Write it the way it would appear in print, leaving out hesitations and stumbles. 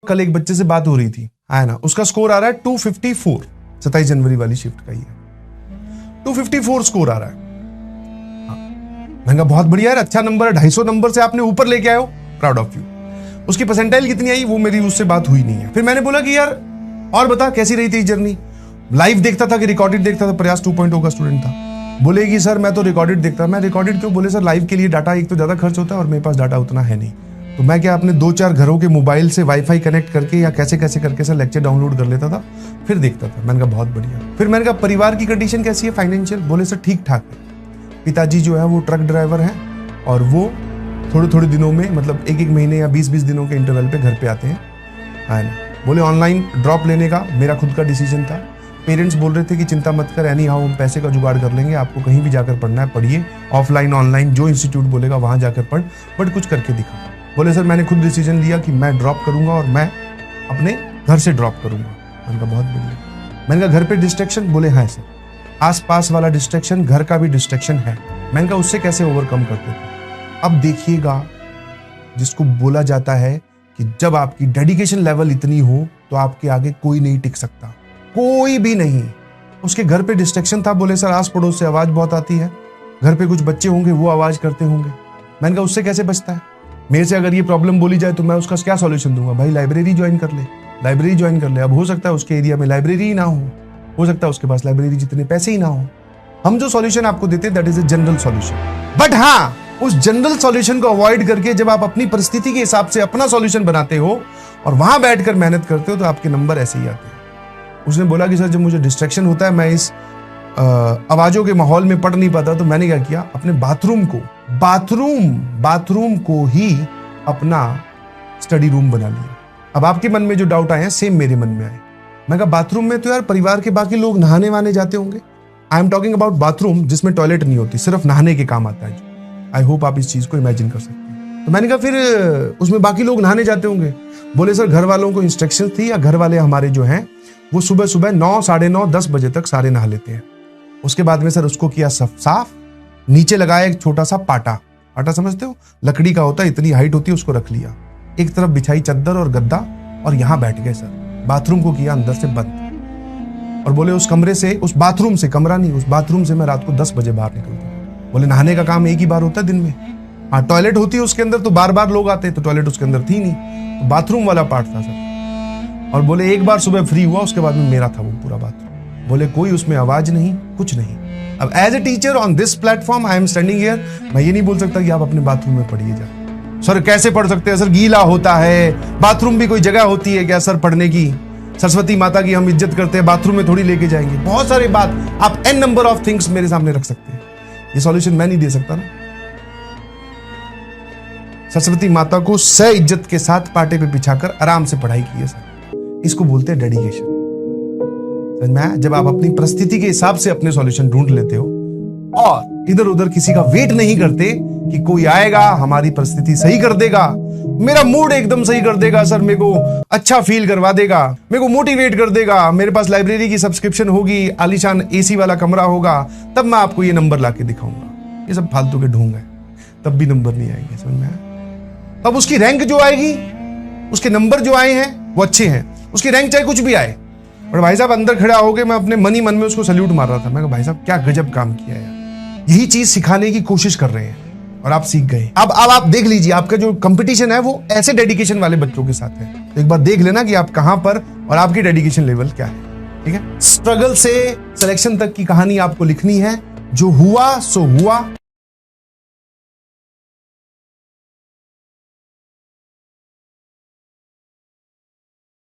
कल एक बच्चे से बात हो रही थी, है ना, उसका स्कोर आ रहा है 254, 27 जनवरी वाली शिफ्ट का ही है, 254 स्कोर आ रहा है। मैंने कहा बहुत बढ़िया है, अच्छा नंबर है, 250 नंबर से आपने ऊपर लेके आए हो, प्राउड ऑफ यू। उसकी परसेंटाइल कितनी आई वो मेरी उससे बात हुई नहीं है। फिर मैंने बोला कि यार और बता कैसी रही थी जर्नी, लाइव देखता था कि रिकॉर्डेड देखता था? प्रयास 2.0 का स्टूडेंट था। बोलेगी सर मैं तो रिकॉर्डेड देखता। मैं रिकॉर्डेड क्यों? बोले सर लाइव के लिए डाटा एक तो ज्यादा खर्च होता है और मेरे पास डाटा उतना है नहीं, तो मैं क्या अपने 2-4 घरों के मोबाइल से वाईफाई कनेक्ट करके या कैसे कैसे करके सर लेक्चर डाउनलोड कर लेता था, फिर देखता था। मैंने कहा बहुत बढ़िया। फिर मैंने कहा परिवार की कंडीशन कैसी है, फाइनेंशियल? बोले सर ठीक ठाक है, पिताजी जो है वो ट्रक ड्राइवर है और वो थोड़े थोड़े दिनों में, मतलब एक एक महीने या 20-20 दिनों के इंटरवल पे घर पे आते हैं, है ना। बोले ऑनलाइन ड्रॉप लेने का मेरा खुद का डिसीजन था। पेरेंट्स बोल रहे थे कि चिंता मत कर, एनी हाउ हम पैसे का जुगाड़ कर लेंगे, आपको कहीं भी जाकर पढ़ना है पढ़िए, ऑफलाइन ऑनलाइन जो इंस्टीट्यूट बोलेगा वहां जाकर पढ़, बट कुछ करके दिखा। बोले सर मैंने खुद डिसीजन लिया कि मैं ड्रॉप करूंगा और मैं अपने घर से ड्रॉप करूंगा। मैंने कहा बहुत बढ़िया। मैंने कहा घर पे डिस्ट्रैक्शन? बोले हाँ सर, आसपास वाला डिस्ट्रैक्शन, घर का भी डिस्ट्रैक्शन है। मैंने कहा उससे कैसे ओवरकम करते थे? अब देखिएगा, जिसको बोला जाता है कि जब आपकी डेडिकेशन लेवल इतनी हो तो आपके आगे कोई नहीं टिक सकता, कोई भी नहीं। उसके घर पे डिस्ट्रैक्शन था। बोले सर आस पड़ोस से आवाज बहुत आती है, घर पे कुछ बच्चे होंगे वो आवाज करते होंगे। मैंने कहा उससे कैसे बचता है? मेरे से अगर ये प्रॉब्लम बोली जाए तो मैं उसका क्या सॉल्यूशन दूंगा? भाई लाइब्रेरी ज्वाइन कर ले, लाइब्रेरी ज्वाइन कर ले। अब हो सकता है उसके एरिया में लाइब्रेरी ही ना हो सकता है उसके पास लाइब्रेरी जितने पैसे ही ना हो। हम जो सॉल्यूशन आपको देते हैं that is a general solution, but हाँ उस जनरल सॉल्यूशन को अवॉइड करके जब आप अपनी परिस्थिति के हिसाब से अपना सॉल्यूशन बनाते हो और वहां बैठकर मेहनत करते हो तो आपके नंबर ऐसे ही आते हैं। उसने बोला कि सर जब मुझे डिस्ट्रैक्शन होता है, मैं इस आवाजों के माहौल में पढ़ नहीं पाता, तो मैंने क्या किया, अपने बाथरूम को ही अपना स्टडी रूम बना लिया। अब आपके मन में जो डाउट आए हैं सेम मेरे मन में आए। मैं कहा बाथरूम में तो यार परिवार के बाकी लोग नहाने वहाने जाते होंगे। I am talking about bathroom जिसमें टॉयलेट नहीं होती, सिर्फ नहाने के काम आता है। आई होप आप इस चीज को इमेजिन कर सकते हैं। तो मैंने कहा फिर उसमें बाकी लोग नहाने जाते होंगे। बोले सर घर वालों को इंस्ट्रक्शन थी, या घर वाले हमारे जो हैं वो सुबह सुबह 9, 9:30, 10 बजे तक सारे नहा लेते हैं। उसके बाद में सर उसको किया साफ, नीचे लगाया एक छोटा सा पाटा समझते हो, लकड़ी का होता है, इतनी हाइट होती है, उसको रख लिया, एक तरफ बिछाई चादर और गद्दा और यहां बैठ गए सर। बाथरूम को किया अंदर से बंद और बोले उस कमरे से, उस बाथरूम से, कमरा नहीं, उस बाथरूम से मैं रात को 10 बजे बाहर निकलता हूं। बोले नहाने का काम एक ही बार होता है दिन में, हाँ टॉयलेट होती है उसके अंदर तो बार बार लोग आते, तो टॉयलेट उसके अंदर थी नहीं, तो बाथरूम वाला पार्ट था सर। और बोले एक बार सुबह फ्री हुआ, उसके बाद में मेरा था वो पूरा बाथरूम। बोले कोई उसमें आवाज नहीं, कुछ नहीं। अब as a teacher on this platform I am standing here, मैं ये नहीं बोल सकता कि आप अपने बाथरूम में पढ़िए जा। सर कैसे पढ़ सकते हैं सर, गीला होता है, बाथरूम भी कोई जगह होती है क्या सर पढ़ने की? सरस्वती माता की हम इज्जत करते हैं, बाथरूम में थोड़ी लेके जाएंगे। बहुत सारे बात आप एन नंबर ऑफ थिंग्स मेरे सामने रख सकते हैं, ये सॉल्यूशन मैं नहीं दे सकता ना। सरस्वती माता को सह इज्जत के साथ पाटे पे बिछाकर आराम से पढ़ाई की है सर, इसको बोलते हैं डेडिकेशन। मैं जब आप अपनी परिस्थिति के हिसाब से अपने सॉल्यूशन ढूंढ लेते हो और इधर उधर किसी का वेट नहीं करते कि कोई आएगा हमारी परिस्थिति सही कर देगा, मेरा मूड एकदम सही कर देगा सर, मेरे को अच्छा फील करवा देगा, मेरे को मोटिवेट कर देगा, मेरे पास लाइब्रेरी की सब्सक्रिप्शन होगी, आलीशान एसी वाला कमरा होगा, तब मैं आपको ये नंबर लाके दिखाऊंगा। ये सब फालतू के ढोंग है, तब भी नंबर नहीं आएंगे समझ में। अब उसकी रैंक जो आएगी, उसके नंबर जो आए हैं वो अच्छे हैं, उसकी रैंक चाहे कुछ भी आए, और भाई साहब अंदर खड़ा होके मैं अपने मन ही मन में उसको सल्यूट मार रहा था। मैं कहा भाई साहब क्या गजब काम किया यार। यही चीज सिखाने की कोशिश कर रहे हैं और आप सीख गए। अब आप देख लीजिए, आपका जो कंपटीशन है वो ऐसे डेडिकेशन वाले बच्चों के साथ है, तो एक बार देख लेना कि आप कहां पर और आपकी डेडिकेशन लेवल क्या है। ठीक है, स्ट्रगल से सिलेक्शन तक की कहानी आपको लिखनी है, जो हुआ सो हुआ,